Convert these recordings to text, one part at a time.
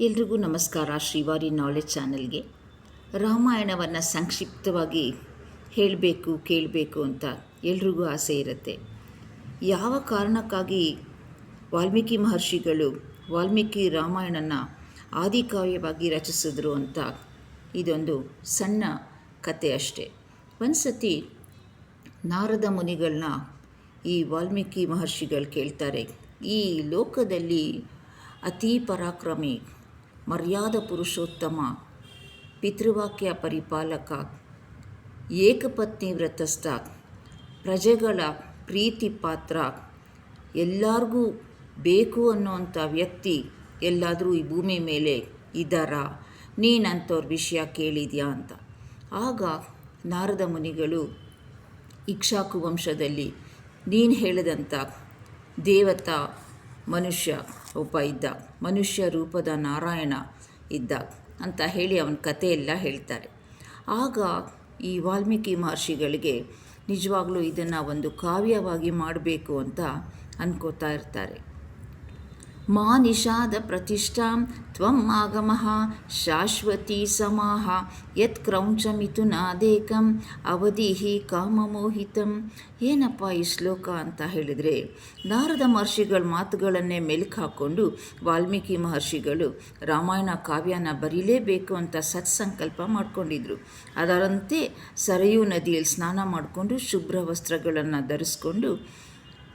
ಎಲ್ರಿಗೂ ನಮಸ್ಕಾರ. ಶ್ರೀವಾರಿ ನಾಲೆಜ್ ಚಾನಲ್ಗೆ ರಾಮಾಯಣವನ್ನು ಸಂಕ್ಷಿಪ್ತವಾಗಿ ಹೇಳಬೇಕು ಕೇಳಬೇಕು ಅಂತ ಎಲ್ರಿಗೂ ಆಸೆ ಇರುತ್ತೆ. ಯಾವ ಕಾರಣಕ್ಕಾಗಿ ವಾಲ್ಮೀಕಿ ಮಹರ್ಷಿಗಳು ವಾಲ್ಮೀಕಿ ರಾಮಾಯಣನ ಆದಿಕಾವ್ಯವಾಗಿ ರಚಿಸಿದ್ರು ಅಂತ ಇದೊಂದು ಸಣ್ಣ ಕತೆ ಅಷ್ಟೆ. ಒಂದು ಸತಿ ನಾರದ ಮುನಿಗಳನ್ನ ಈ ವಾಲ್ಮೀಕಿ ಮಹರ್ಷಿಗಳು ಕೇಳ್ತಾರೆ, ಈ ಲೋಕದಲ್ಲಿ ಅತೀ ಪರಾಕ್ರಮಿ, ಮರ್ಯಾದ ಪುರುಷೋತ್ತಮ, ಪಿತೃವಾಕ್ಯ ಪರಿಪಾಲಕ, ಏಕಪತ್ನಿ ವ್ರತಸ್ಥ, ಪ್ರಜೆಗಳ ಪ್ರೀತಿ ಪಾತ್ರ, ಎಲ್ಲರಿಗೂ ಬೇಕು ಅನ್ನೋವಂಥ ವ್ಯಕ್ತಿ ಎಲ್ಲಾದರೂ ಈ ಭೂಮಿ ಮೇಲೆ ಇದ್ದಾರಾ? ನೀನಂಥವ್ರ ವಿಷಯ ಕೇಳಿದ್ಯಾ ಅಂತ. ಆಗ ನಾರದ ಮುನಿಗಳು ಇಕ್ಷ್ವಾಕು ವಂಶದಲ್ಲಿ ನೀನು ಹೇಳಿದಂಥ ದೇವತಾ ಮನುಷ್ಯ ಒಬ್ಬ ಇದ್ದ, ಮನುಷ್ಯ ರೂಪದ ನಾರಾಯಣ ಇದ್ದ ಅಂತ ಹೇಳಿ ಅವನ ಕಥೆಯೆಲ್ಲ ಹೇಳ್ತಾರೆ. ಆಗ ಈ ವಾಲ್ಮೀಕಿ ಮಹರ್ಷಿಗಳಿಗೆ ನಿಜವಾಗ್ಲೂ ಇದನ್ನು ಒಂದು ಕಾವ್ಯವಾಗಿ ಮಾಡಬೇಕು ಅಂತ ಅನ್ಕೋತಾ ಇರ್ತಾರೆ. ಮಾ ನಿಷಾದ ಪ್ರತಿಷ್ಠಾಂ ತ್ವಂ ಆಗಮಃ ಶಾಶ್ವತಿ ಸಮಾಹ ಯತ್ ಕ್ರೌಂಚ ಮಿಥುನಾದೇಕಂ ಅವಧಿಹಿ ಕಾಮಮೋಹಿತಂ. ಏನಪ್ಪ ಈ ಶ್ಲೋಕ ಅಂತ ಹೇಳಿದರೆ, ನಾರದ ಮಹರ್ಷಿಗಳ ಮಾತುಗಳನ್ನೇ ಮೆಲುಕು ಹಾಕ್ಕೊಂಡು ವಾಲ್ಮೀಕಿ ಮಹರ್ಷಿಗಳು ರಾಮಾಯಣ ಕಾವ್ಯನ ಬರೀಲೇಬೇಕು ಅಂತ ಸತ್ಸಂಕಲ್ಪ ಮಾಡಿಕೊಂಡಿದ್ರು. ಅದರಂತೆ ಸರಯೂ ನದಿಯಲ್ಲಿ ಸ್ನಾನ ಮಾಡಿಕೊಂಡು ಶುಭ್ರ ವಸ್ತ್ರಗಳನ್ನು ಧರಿಸ್ಕೊಂಡು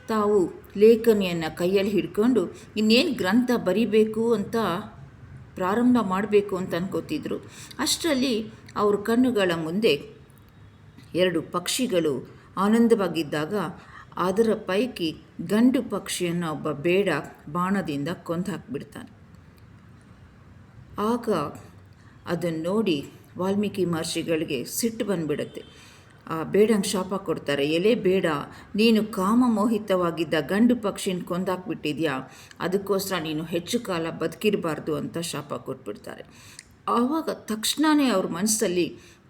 ತಾವು ಲೇಖನಿಯನ್ನು ಕೈಯಲ್ಲಿ ಹಿಡ್ಕೊಂಡು ಇನ್ನೇನು ಗ್ರಂಥ ಬರಿಬೇಕು ಅಂತ ಪ್ರಾರಂಭ ಮಾಡಬೇಕು ಅಂತ ಅನ್ಕೋತಿದ್ರು. ಅಷ್ಟರಲ್ಲಿ ಅವ್ರ ಕಣ್ಣುಗಳ ಮುಂದೆ ಎರಡು ಪಕ್ಷಿಗಳು ಆನಂದವಾಗಿದ್ದಾಗ ಅದರ ಪೈಕಿ ಗಂಡು ಪಕ್ಷಿಯನ್ನು ಒಬ್ಬ ಬೇಡ ಬಾಣದಿಂದ ಕೊಂದು ಹಾಕಿಬಿಡ್ತಾನೆ. ಆಗ ಅದನ್ನು ನೋಡಿ ವಾಲ್ಮೀಕಿ ಮಹರ್ಷಿಗಳಿಗೆ ಸಿಟ್ಟು ಬಂದುಬಿಡುತ್ತೆ. ಆ ಬೇಡಂಗೆ ಶಾಪ ಕೊಡ್ತಾರೆ, ಎಲೆ ಬೇಡ, ನೀನು ಕಾಮಮೋಹಿತವಾಗಿದ್ದ ಗಂಡು ಪಕ್ಷಿನ ಕೊಂದಾಕ್ಬಿಟ್ಟಿದ್ಯಾ, ಅದಕ್ಕೋಸ್ಕರ ನೀನು ಹೆಚ್ಚು ಕಾಲ ಬದುಕಿರಬಾರ್ದು ಅಂತ ಶಾಪ ಕೊಟ್ಬಿಡ್ತಾರೆ. ಆವಾಗ ತಕ್ಷಣವೇ ಅವ್ರ ಮನಸ್ಸಲ್ಲಿ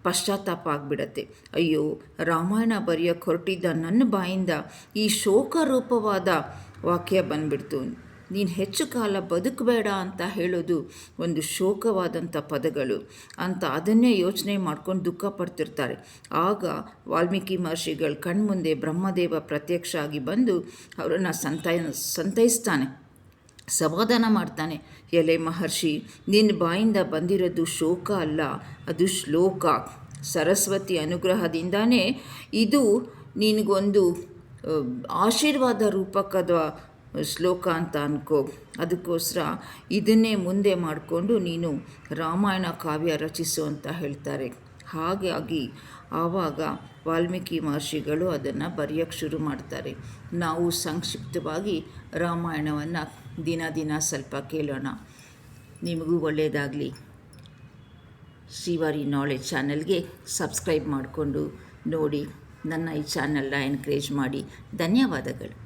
ಪಶ್ಚಾತ್ತಾಪ ಆಗಿಬಿಡತ್ತೆ. ಅಯ್ಯೋ, ರಾಮಾಯಣ ಬರೆಯೋಕ್ಕೆ ಹೊರಟಿದ್ದ ನನ್ನ ಬಾಯಿಂದ ಈ ಶೋಕರೂಪವಾದ ವಾಕ್ಯ ಬಂದ್ಬಿಡ್ತು. ನೀನು ಹೆಚ್ಚು ಕಾಲ ಬದುಕಬೇಡ ಅಂತ ಹೇಳೋದು ಒಂದು ಶೋಕವಾದಂಥ ಪದಗಳು ಅಂತ ಅದನ್ನೇ ಯೋಚನೆ ಮಾಡ್ಕೊಂಡು ದುಃಖ ಪಡ್ತಿರ್ತಾರೆ. ಆಗ ವಾಲ್ಮೀಕಿ ಮಹರ್ಷಿಗಳ ಕಣ್ಮುಂದೆ ಬ್ರಹ್ಮದೇವ ಪ್ರತ್ಯಕ್ಷ ಆಗಿ ಬಂದು ಅವರನ್ನು ಸಂತೈಸ್ತಾನೆ, ಸಮಾಧಾನ ಮಾಡ್ತಾನೆ. ಎಲೆ ಮಹರ್ಷಿ, ನಿನ್ನ ಬಾಯಿಂದ ಬಂದಿರೋದು ಶೋಕ ಅಲ್ಲ, ಅದು ಶ್ಲೋಕ. ಸರಸ್ವತಿ ಅನುಗ್ರಹದಿಂದಾನೇ ಇದು ನಿನಗೊಂದು ಆಶೀರ್ವಾದ ರೂಪಕದ ಶ್ಲೋಕ ಅಂತ ಅನ್ಕೋ. ಅದಕ್ಕೋಸ್ಕರ ಇದನ್ನೇ ಮುಂದೆ ಮಾಡಿಕೊಂಡು ನೀನು ರಾಮಾಯಣ ಕಾವ್ಯ ರಚಿಸು ಅಂತ ಹೇಳ್ತಾರೆ. ಹಾಗಾಗಿ ಆವಾಗ ವಾಲ್ಮೀಕಿ ಮಹರ್ಷಿಗಳು ಅದನ್ನು ಬರೆಯೋಕ್ಕೆ ಶುರು ಮಾಡ್ತಾರೆ. ನಾವು ಸಂಕ್ಷಿಪ್ತವಾಗಿ ರಾಮಾಯಣವನ್ನು ದಿನ ಸ್ವಲ್ಪ ಕೇಳೋಣ. ನಿಮಗೂ ಒಳ್ಳೆಯದಾಗಲಿ. ಶ್ರೀವಾರಿ ನಾಲೆಜ್ ಚಾನಲ್ಗೆ ಸಬ್ಸ್ಕ್ರೈಬ್ ಮಾಡಿಕೊಂಡು ನೋಡಿ, ನನ್ನ ಈ ಚಾನಲ್ನ ಎನ್ಕರೇಜ್ ಮಾಡಿ. ಧನ್ಯವಾದಗಳು.